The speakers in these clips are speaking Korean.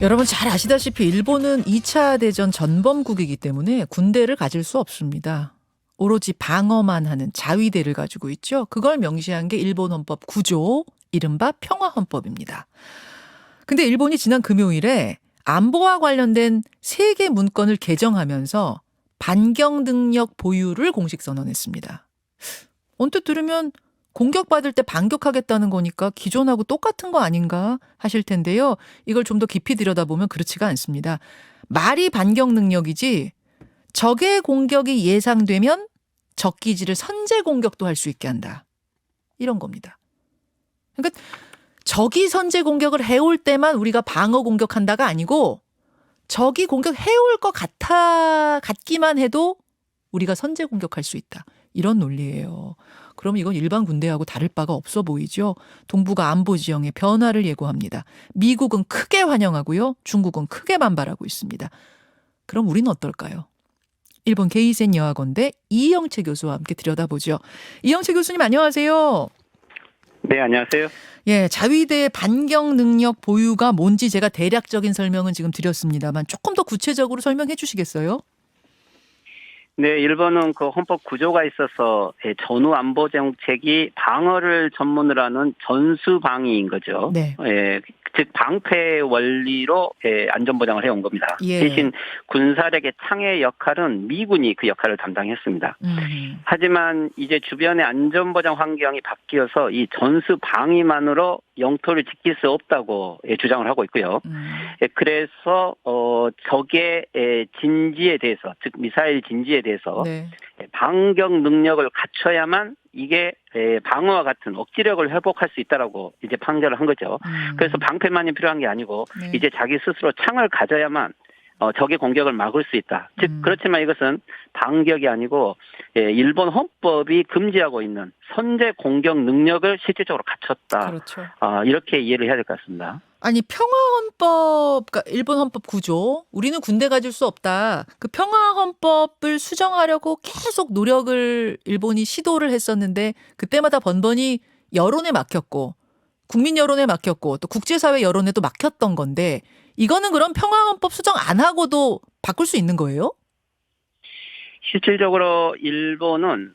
여러분 잘 아시다시피 일본은 2차 대전 전범국이기 때문에 군대를 가질 수 없습니다. 오로지 방어만 하는 자위대를 가지고 있죠. 그걸 명시한 게 일본 헌법 9조, 이른바 평화헌법입니다. 근데 일본이 지난 금요일에 안보와 관련된 세계 문건을 개정하면서 반경 능력 보유를 공식 선언했습니다. 언뜻 들으면 공격받을 때 반격하겠다는 거니까 기존하고 똑같은 거 아닌가 하실 텐데요. 이걸 좀 더 깊이 들여다보면 그렇지가 않습니다. 말이 반격 능력이지 적의 공격이 예상되면 적 기지를 선제 공격도 할 수 있게 한다. 이런 겁니다. 그러니까 적이 선제 공격을 해올 때만 우리가 방어 공격한다가 아니고 적이 공격해올 것 같기만 해도 우리가 선제 공격할 수 있다. 이런 논리예요. 그럼 이건 일반 군대하고 다를 바가 없어 보이죠. 동북아 안보 지형의 변화를 예고합니다. 미국은 크게 환영하고요. 중국은 크게 반발하고 있습니다. 그럼 우리는 어떨까요? 일본 게이센 여학원대 이영채 교수와 함께 들여다보죠. 이영채 교수님 안녕하세요. 네, 안녕하세요. 예, 자위대 반격 능력 보유가 뭔지 제가 대략적인 설명은 지금 드렸습니다만 조금 더 구체적으로 설명해 주시겠어요? 네, 일본은 그 헌법 구조가 있어서 전후 안보 정책이 방어를 전문으로 하는 전수방위인 거죠. 네. 즉 방패 원리로 안전보장을 해온 겁니다. 예. 대신 군사력의 창의 역할은 미군이 그 역할을 담당했습니다. 하지만 이제 주변의 안전보장 환경이 바뀌어서 이 전수방위만으로 영토를 지킬 수 없다고 주장을 하고 있고요. 그래서 적의 진지에 대해서, 즉 미사일 진지에 대해서 네. 반격 능력을 갖춰야만 이게 방어와 같은 억지력을 회복할 수 있다라고 이제 판결을 한 거죠. 그래서 방패만이 필요한 게 아니고 네. 이제 자기 스스로 창을 가져야만 적의 공격을 막을 수 있다. 즉 그렇지만 이것은 반격이 아니고 일본 헌법이 금지하고 있는 선제 공격 능력을 실질적으로 갖췄다. 그렇죠. 이렇게 이해를 해야 될 것 같습니다. 아니 평화헌법, 그러니까 일본 헌법 9조, 우리는 군대 가질 수 없다. 그 평화헌법을 수정하려고 계속 노력을 일본이 시도를 했었는데 그때마다 번번이 여론에 막혔고 국민 여론에 막혔고 또 국제사회 여론에도 막혔던 건데 이거는 그럼 평화헌법 수정 안 하고도 바꿀 수 있는 거예요? 실질적으로 일본은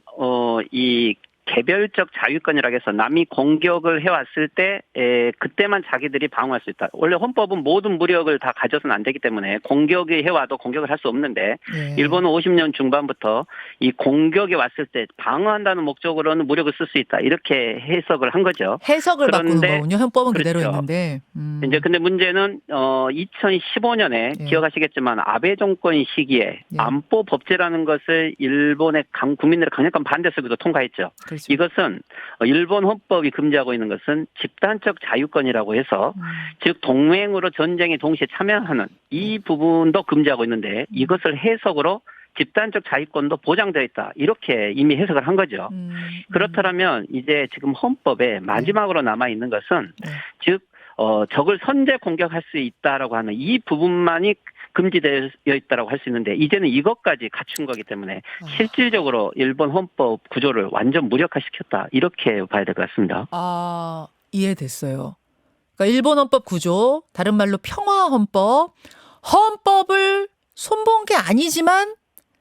이 개별적 자유권이라고 해서 남이 공격을 해왔을 때 그때만 자기들이 방어할 수 있다. 원래 헌법은 모든 무력을 다 가져서는 안 되기 때문에 공격이 해와도 공격을 할 수 없는데 네. 일본은 50년 중반부터 이 공격이 왔을 때 방어한다는 목적으로는 무력을 쓸 수 있다. 이렇게 해석을 한 거죠. 해석을 바꾸는 거군요. 헌법은 그대로 그렇죠. 있는데. 이제 근데 문제는 2015년에 예. 기억하시겠지만 아베 정권 시기에 예. 안보 법제라는 것을 일본의 국민들의 강력한 반대 속에서 통과했죠. 그렇죠. 이것은 일본 헌법이 금지하고 있는 것은 집단적 자유권이라고 해서 즉 동맹으로 전쟁에 동시에 참여하는 이 부분도 금지하고 있는데 이것을 해석으로 집단적 자유권도 보장되어 있다. 이렇게 이미 해석을 한 거죠. 그렇다면 이제 지금 헌법에 마지막으로 남아 있는 것은 네. 즉 적을 선제 공격할 수 있다라고 하는 이 부분만이 금지되어 있다라고 할 수 있는데 이제는 이것까지 갖춘 거기 때문에 실질적으로 일본 헌법 구조를 완전 무력화시켰다. 이렇게 봐야 될 것 같습니다. 이해됐어요. 그러니까 일본 헌법 구조, 다른 말로 평화 헌법, 헌법을 손본 게 아니지만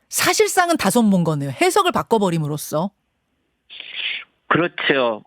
사실상은 다 손본 거네요. 해석을 바꿔버림으로써. 그렇죠.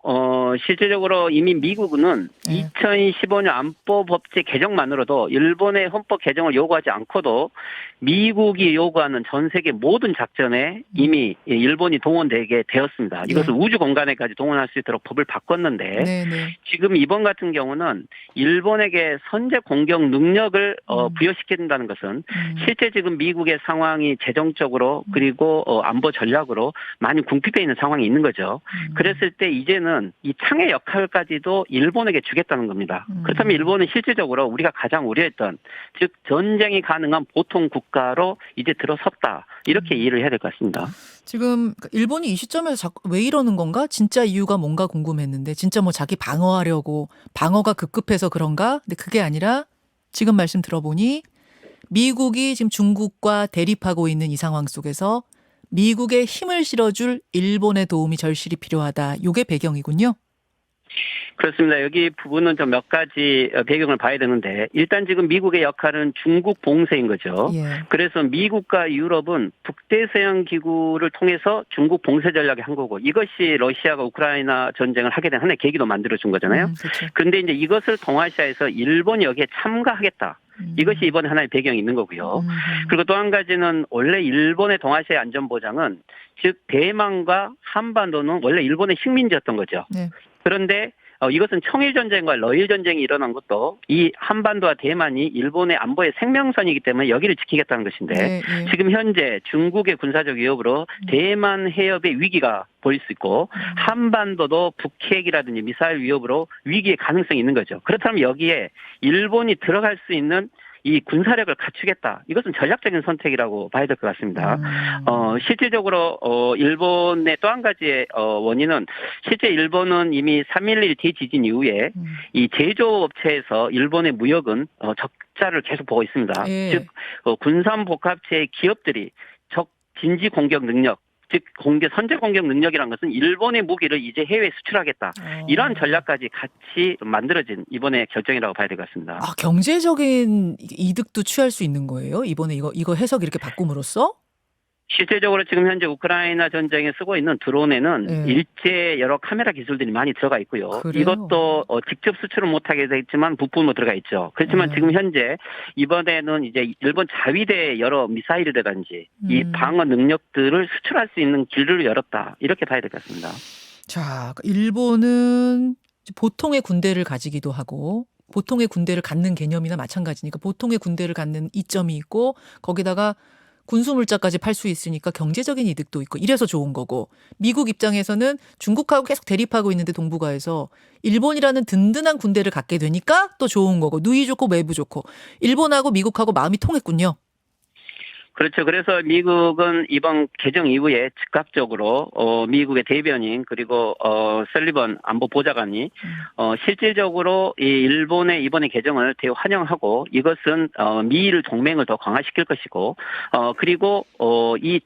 실질적으로 이미 미국은 네. 2015년 안보 법제 개정만으로도 일본의 헌법 개정을 요구하지 않고도 미국이 요구하는 전 세계 모든 작전에 이미 일본이 동원되게 되었습니다. 이것을 우주 공간에까지 동원할 수 있도록 법을 바꿨는데 네네. 지금 이번 같은 경우는 일본에게 선제 공격 능력을 부여시킨다는 것은 실제 지금 미국의 상황이 재정적으로 그리고 안보 전략으로 많이 궁핍해 있는 상황이 있는 거죠. 그랬을 때 이제는 이 창의 역할까지도 일본에게 주겠다는 겁니다. 그렇다면 일본은 실질적으로 우리가 가장 우려했던 즉 전쟁이 가능한 보통 국가로 이제 들어섰다. 이렇게 이해를 해야 될 것 같습니다. 지금 일본이 이 시점에서 자꾸 왜 이러는 건가? 진짜 이유가 뭔가 궁금했는데 진짜 뭐 자기 방어하려고 방어가 급급해서 그런가? 근데 그게 아니라 지금 말씀 들어보니 미국이 지금 중국과 대립하고 있는 이 상황 속에서 미국에 힘을 실어줄 일본의 도움이 절실히 필요하다. 이게 배경이군요. 그렇습니다. 여기 부분은 좀 몇 가지 배경을 봐야 되는데 일단 지금 미국의 역할은 중국 봉쇄인 거죠. 예. 그래서 미국과 유럽은 북대서양 기구를 통해서 중국 봉쇄 전략을 한 거고 이것이 러시아가 우크라이나 전쟁을 하게 된 하나의 계기도 만들어준 거잖아요. 그렇죠. 그런데 이제 이것을 동아시아에서 일본이 여기에 참가하겠다. 이것이 이번에 하나의 배경이 있는 거고요. 그리고 또 한 가지는 원래 일본의 동아시아 안전보장은 즉 대만과 한반도는 원래 일본의 식민지였던 거죠. 네. 그런데 이것은 청일전쟁과 러일전쟁이 일어난 것도 이 한반도와 대만이 일본의 안보의 생명선이기 때문에 여기를 지키겠다는 것인데 네, 예. 지금 현재 중국의 군사적 위협으로 대만 해협의 위기가 보일 수 있고 한반도도 북핵이라든지 미사일 위협으로 위기의 가능성이 있는 거죠. 그렇다면 여기에 일본이 들어갈 수 있는 이 군사력을 갖추겠다. 이것은 전략적인 선택이라고 봐야 될 것 같습니다. 실질적으로 일본의 또 한 가지의 원인은 실제 일본은 이미 3.11 대지진 이후에 이 제조업체에서 일본의 무역은 적자를 계속 보고 있습니다. 예. 즉 군산복합체의 기업들이 적 진지 공격 능력 즉 선제 공격 능력이라는 것은 일본의 무기를 이제 해외에 수출하겠다. 이러한 전략까지 같이 만들어진 이번의 결정이라고 봐야 될 것 같습니다. 아, 경제적인 이득도 취할 수 있는 거예요? 이번에 이거 해석 이렇게 바꿈으로써? 실제적으로 지금 현재 우크라이나 전쟁에 쓰고 있는 드론에는 네. 일제 여러 카메라 기술들이 많이 들어가 있고요. 그래요? 이것도 직접 수출은 못하게 돼 있지만 부품으로 들어가 있죠. 그렇지만 지금 현재 이번에는 이제 일본 자위대 여러 미사일이라든지 이 방어 능력들을 수출할 수 있는 길을 열었다. 이렇게 봐야 될 것 같습니다. 자, 일본은 보통의 군대를 가지기도 하고 보통의 군대를 갖는 개념이나 마찬가지니까 보통의 군대를 갖는 이점이 있고 거기다가 군수물자까지 팔 수 있으니까 경제적인 이득도 있고 이래서 좋은 거고 미국 입장에서는 중국하고 계속 대립하고 있는데 동북아에서 일본이라는 든든한 군대를 갖게 되니까 또 좋은 거고 누이 좋고 매부 좋고 일본하고 미국하고 마음이 통했군요. 그렇죠. 그래서 미국은 이번 개정 이후에 즉각적으로 미국의 대변인 그리고 설리번 안보 보좌관이 실질적으로 이 일본의 이번의 개정을 대환영하고 이것은 미일 동맹을 더 강화시킬 것이고 그리고 이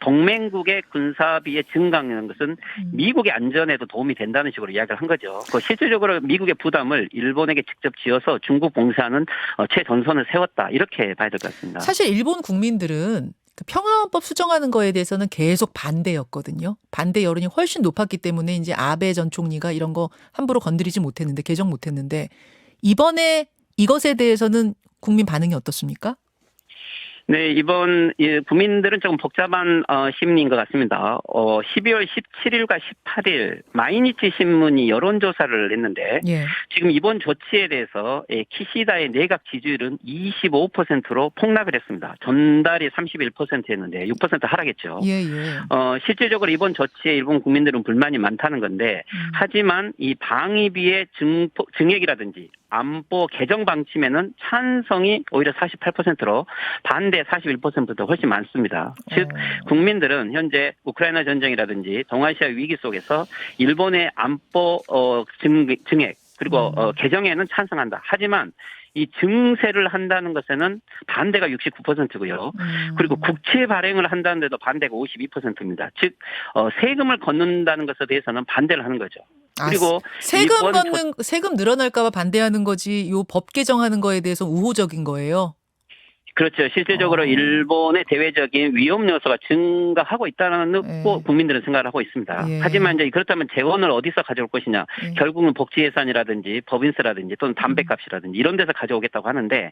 동맹국의 군사비의 증강이라는 것은 미국의 안전에도 도움이 된다는 식으로 이야기를 한 거죠. 실질적으로 미국의 부담을 일본에게 직접 지어서 중국 봉쇄하는 최전선을 세웠다. 이렇게 봐야 될 것 같습니다. 사실 일본 국민들은 그 평화헌법 수정하는 거에 대해서는 계속 반대였거든요. 반대 여론이 훨씬 높았기 때문에 이제 아베 전 총리가 이런 거 함부로 건드리지 못했는데 개정 못했는데 이번에 이것에 대해서는 국민 반응이 어떻습니까? 네, 이번 국민들은 조금 복잡한 심리인 것 같습니다. 12월 17일과 18일 마이니치 신문이 여론조사를 했는데 예. 지금 이번 조치에 대해서 키시다의 내각 지지율은 25%로 폭락을 했습니다. 전달이 31%였는데 6% 하락했죠. 예, 예. 실질적으로 이번 조치에 일본 국민들은 불만이 많다는 건데 하지만 이 방위비의 증액이라든지 안보 개정 방침에는 찬성이 오히려 48%로 반대 41%도 훨씬 많습니다. 즉 국민들은 현재 우크라이나 전쟁이라든지 동아시아 위기 속에서 일본의 안보 증액 그리고 개정에는 찬성한다. 하지만 이 증세를 한다는 것에는 반대가 69%고요. 그리고 국채 발행을 한다는데도 반대가 52%입니다. 즉 세금을 걷는다는 것에 대해서는 반대를 하는 거죠. 그리고 세금 늘어날까 봐 반대하는 거지 요 법 개정하는 거에 대해서 우호적인 거예요. 그렇죠. 실질적으로 일본의 대외적인 위험 요소가 증가하고 있다는 거 국민들은 생각을 하고 있습니다. 예. 하지만 이제 그렇다면 재원을 어디서 가져올 것이냐. 결국은 복지 예산이라든지 법인세라든지 또는 담배값이라든지 이런 데서 가져오겠다고 하는데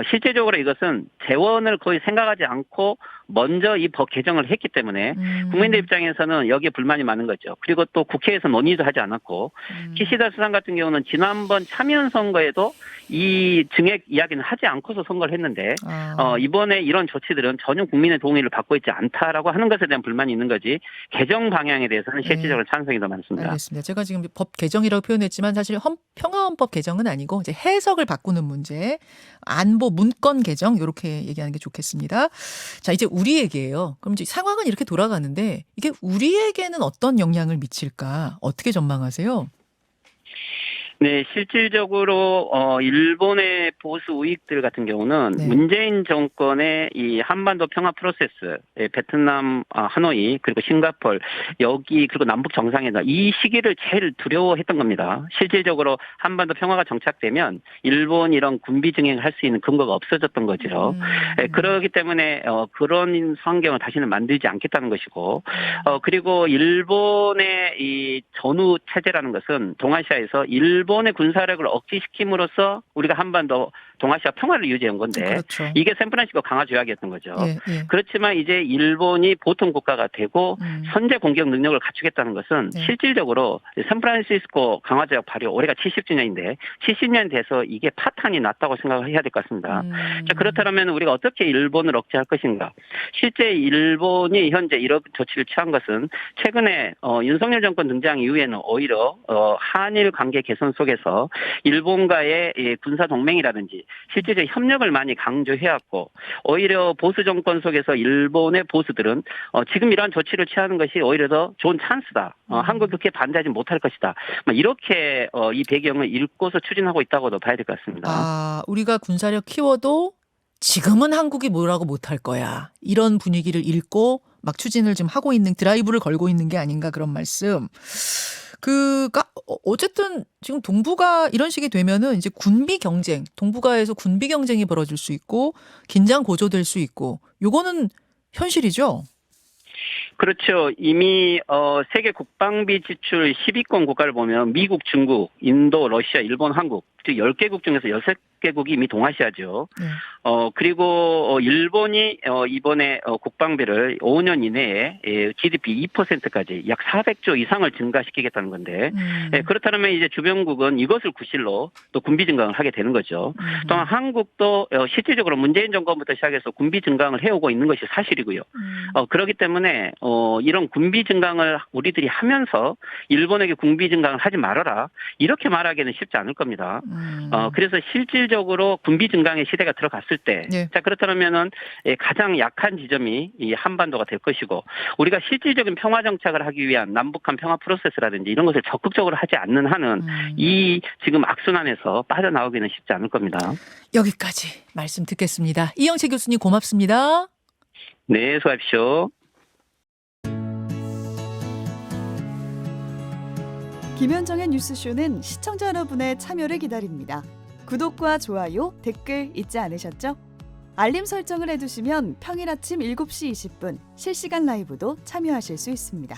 실제적으로 이것은 재원을 거의 생각하지 않고 먼저 이 법 개정을 했기 때문에 국민들 입장에서는 여기에 불만이 많은 거죠. 그리고 또 국회에서 논의도 하지 않았고 키시다 수상 같은 경우는 지난번 참여연 선거에도 이 증액 이야기는 하지 않고서 선거를 했는데 이번에 이런 조치들은 전혀 국민의 동의를 받고 있지 않다라고 하는 것에 대한 불만이 있는 거지 개정 방향에 대해서는 실질적으로 찬성이 더 많습니다. 알겠습니다. 제가 지금 법 개정이라고 표현했지만 사실 평화헌법 개정은 아니고 이제 해석을 바꾸는 문제, 안보 문건 개정 이렇게 얘기하는 게 좋겠습니다. 자, 이제 우리에게요. 그럼 이제 상황은 이렇게 돌아가는데 이게 우리에게는 어떤 영향을 미칠까? 어떻게 전망하세요? 네, 실질적으로 일본의 보수 우익들 같은 경우는 네. 문재인 정권의 이 한반도 평화 프로세스, 베트남, 하노이 그리고 싱가포르 여기 그리고 남북 정상회담 이 시기를 제일 두려워했던 겁니다. 실질적으로 한반도 평화가 정착되면 일본 이런 군비 증행을 할 수 있는 근거가 없어졌던 거죠. 그렇기 때문에 그런 환경을 다시는 만들지 않겠다는 것이고, 그리고 일본의 이 전후 체제라는 것은 동아시아에서 일본의 군사력을 억제시킴으로써 우리가 한반도 동아시아 평화를 유지한 건데, 그렇죠. 이게 샌프란시스코 강화 조약이었던 거죠. 예, 예. 그렇지만 이제 일본이 보통 국가가 되고 선제 공격 능력을 갖추겠다는 것은 네. 실질적으로 샌프란시스코 강화 조약 발효 올해가 70주년인데 70년 돼서 이게 파탄이 났다고 생각을 해야 될 것 같습니다. 자, 그렇다면 우리가 어떻게 일본을 억제할 것인가? 실제 일본이 현재 이런 조치를 취한 것은 최근에 윤석열 정권 등장 이후에는 오히려 한일 관계 개선 속에서 일본과의 군사 동맹이라든지 실제적 협력을 많이 강조해왔고, 오히려 보수 정권 속에서 일본의 보수들은 지금 이러한 조치를 취하는 것이 오히려 더 좋은 찬스다. 한국 그렇게 반대하지 못할 것이다. 이렇게 이 배경을 읽고서 추진하고 있다고도 봐야 될 것 같습니다. 우리가 군사력 키워도 지금은 한국이 뭐라고 못할 거야. 이런 분위기를 읽고 막 추진을 좀 하고 있는, 드라이브를 걸고 있는 게 아닌가, 그런 말씀. 어쨌든 지금 동북아 이런 식이 되면은 이제 군비 경쟁, 동북아에서 군비 경쟁이 벌어질 수 있고 긴장 고조될 수 있고, 요거는 현실이죠. 그렇죠. 이미 세계 국방비 지출 10위권 국가를 보면 미국, 중국, 인도, 러시아, 일본, 한국, 즉 10개국 중에서 6개국이 이미 동아시아죠. 네. 그리고 일본이 이번에 국방비를 5년 이내에 GDP 2%까지 약 400조 이상을 증가시키겠다는 건데, 그렇다면 이제 주변국은 이것을 구실로 또 군비 증강을 하게 되는 거죠. 또한 한국도 실질적으로 문재인 정권부터 시작해서 군비 증강을 해오고 있는 것이 사실이고요. 그렇기 때문에 이런 군비 증강을 우리들이 하면서 일본에게 군비 증강을 하지 말아라 이렇게 말하기는 쉽지 않을 겁니다. 그래서 실질적으로 군비 증강의 시대가 들어갔을 때, 예. 자, 그렇다면은 가장 약한 지점이 이 한반도가 될 것이고, 우리가 실질적인 평화 정착을 하기 위한 남북한 평화 프로세스라든지 이런 것을 적극적으로 하지 않는 한은 이 지금 악순환에서 빠져나오기는 쉽지 않을 겁니다. 여기까지 말씀 듣겠습니다. 이영채 교수님 고맙습니다. 네, 수고하십시오. 김현정의 뉴스쇼는 시청자 여러분의 참여를 기다립니다. 구독과 좋아요, 댓글 잊지 않으셨죠? 알림 설정을 해두시면 평일 아침 7시 20분 실시간 라이브도 참여하실 수 있습니다.